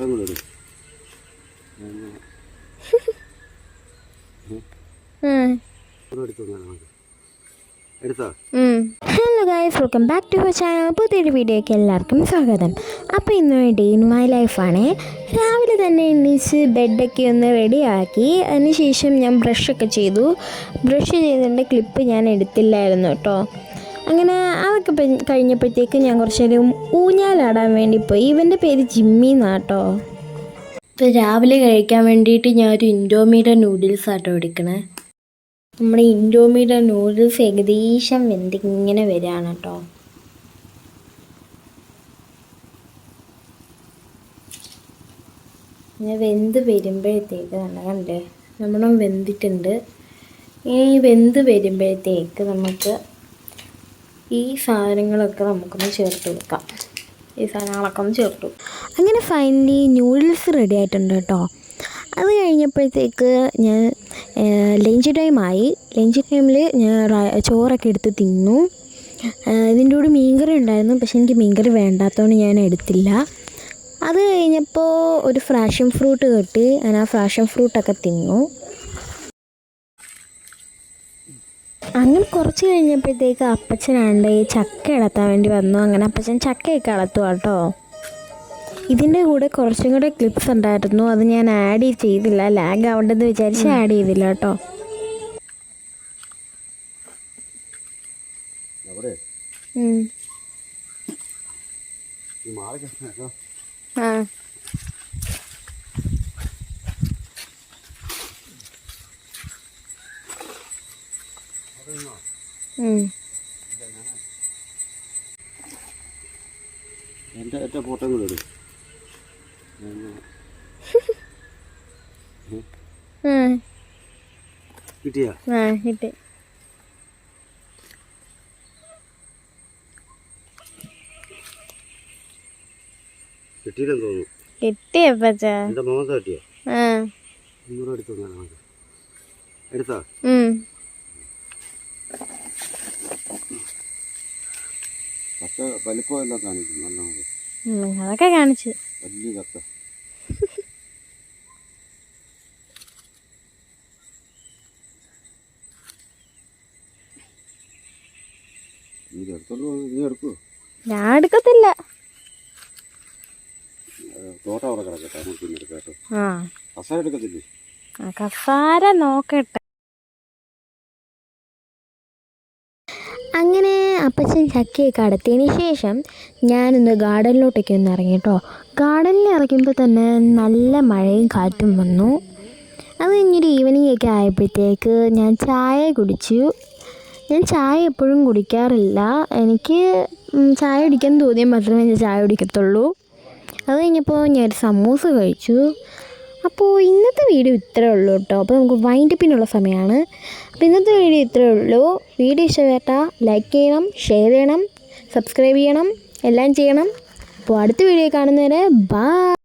Hello guys, welcome back to our channel. പുതിയൊരു വീഡിയോയ്ക്ക് എല്ലാവർക്കും സ്വാഗതം. അപ്പോൾ ഇന്ന് ഡേ ഇൻ മൈ ലൈഫാണ്. രാവിലെ തന്നെ എണീച്ച് ബെഡൊക്കെ ഒന്ന് റെഡിയാക്കി, അതിനുശേഷം ഞാൻ ബ്രഷൊക്കെ ചെയ്തു. ബ്രഷ് ചെയ്തതിൻ്റെ ക്ലിപ്പ് ഞാൻ എടുത്തില്ലായിരുന്നു കേട്ടോ. അങ്ങനെ അതൊക്കെ കഴിഞ്ഞപ്പോഴത്തേക്ക് ഞാൻ കുറച്ച് നേരം ഊഞ്ഞാലാടാൻ വേണ്ടി പോയി. ഇവൻ്റെ പേര് ജിമ്മി എന്നാട്ടോ. ഇപ്പോൾ രാവിലെ കഴിക്കാൻ വേണ്ടിയിട്ട് ഞാനൊരു ഇൻഡോമിയുടെ നൂഡിൽസ് ആട്ടോ എടുക്കണേ. നമ്മുടെ ഇൻഡോമിയുടെ നൂഡിൽസ് ഏകദേശം വെന്തിങ്ങനെ വരികയാണ് കേട്ടോ. ഇങ്ങനെ വെന്ത് വരുമ്പോഴത്തേക്ക് കണ്ടേ നമ്മളും വെന്തിട്ടുണ്ട്. ഈ വെന്ത് വരുമ്പോഴത്തേക്ക് നമുക്ക് ഈ സാധനങ്ങളൊക്കെ നമുക്കൊന്ന് ചേർത്ത് കൊടുക്കാം. അങ്ങനെ ഫൈനലി നൂഡിൽസ് റെഡി ആയിട്ടുണ്ട് കേട്ടോ. അത് കഴിഞ്ഞപ്പോഴത്തേക്ക് ഞാൻ ലഞ്ച് ടൈമായി. ലഞ്ച് ടൈമിൽ ഞാൻ ചോറൊക്കെ എടുത്ത് തിന്നു. ഇതിൻ്റെ കൂടെ മീൻകറി ഉണ്ടായിരുന്നു, പക്ഷെ എനിക്ക് മീൻകറി വേണ്ടാത്തതുകൊണ്ട് ഞാൻ എടുത്തില്ല. അത് കഴിഞ്ഞപ്പോൾ ഒരു ഫ്രാഷൻ ഫ്രൂട്ട് കിട്ടി. ഞാൻ ആ ഫ്രാഷൻ ഫ്രൂട്ടൊക്കെ തിന്നു. അങ്ങനെ കുറച്ച് കഴിഞ്ഞപ്പോഴത്തേക്ക് അപ്പച്ചനാണ്ട് ഈ ചക്ക ഇളത്താൻ വേണ്ടി വന്നു. അങ്ങനെ അപ്പച്ചൻ ചക്കയൊക്കെ ഇളത്തുക കേട്ടോ. ഇതിൻ്റെ കൂടെ കുറച്ചും കൂടെ ക്ലിപ്സ് ഉണ്ടായിരുന്നു, അത് ഞാൻ ആഡ് ചെയ്തില്ല. ലാഗ് ആവേണ്ടെന്ന് വിചാരിച്ച് ആഡ് ചെയ്തില്ല കേട്ടോ. എൻ്റെ ഫോട്ടോ കൂടെ ഇടും. കിട്ടിയാ കിട്ടി. കിട്ടിയില്ലെന്ന് തോന്നുന്നു. കിട്ടിയപ്പച്ചാ എൻ്റെ മോഹത്തെ കിട്ടിയോ? ഒന്നുകൂടെ എടുത്തു എടുത്താ? കത്ത വലിപ്പമെല്ലാം കാണിക്കും. നല്ല അതൊക്കെ കാണിച്ചു. വലിയ കത്ത. നീ എടുക്കൂ? ഞാൻ എടുക്കത്തില്ല. തോട്ടം അവിടെ കിടക്കട്ടെ, നമുക്ക് പിന്നെ എടുക്കാട്ടോ. കസാര എടുക്കത്തില്ലേ? കസാര നോക്കട്ടെ. അങ്ങനെ അപ്പച്ചൻ ചക്കയൊക്കെ അടത്തിയതിന് ശേഷം ഞാനൊന്ന് ഗാർഡനിലോട്ടൊക്കെ ഒന്ന് ഇറങ്ങി കേട്ടോ. ഗാർഡനിൽ ഇറങ്ങുമ്പോൾ തന്നെ നല്ല മഴയും കാറ്റും വന്നു. അത് കഴിഞ്ഞൊരു ഈവനിങ് ഒക്കെ ആയപ്പോഴത്തേക്ക് ഞാൻ ചായ കുടിച്ചു. ഞാൻ ചായ എപ്പോഴും കുടിക്കാറില്ല. എനിക്ക് ചായ കുടിക്കാൻ തോന്നിയാൽ മാത്രമേ ഞാൻ ചായ കുടിക്കത്തുള്ളൂ. അത് കഴിഞ്ഞപ്പോൾ ഞാനൊരു സമൂസ കഴിച്ചു. അപ്പോൾ ഇന്നത്തെ വീഡിയോ ഇത്രയേ ഉള്ളൂ കേട്ടോ. അപ്പോൾ നമുക്ക് വൈൻഡപ്പിനുള്ള സമയമാണ്. അപ്പോൾ ഇന്നത്തെ വീഡിയോ ഇത്രയേ ഉള്ളൂ. വീഡിയോ ഇഷ്ടപ്പെട്ടാൽ ലൈക്ക് ചെയ്യണം, ഷെയർ ചെയ്യണം, സബ്സ്ക്രൈബ് ചെയ്യണം, എല്ലാം ചെയ്യണം. അപ്പോൾ അടുത്ത വീഡിയോ കാണുന്നവരെ ബൈ.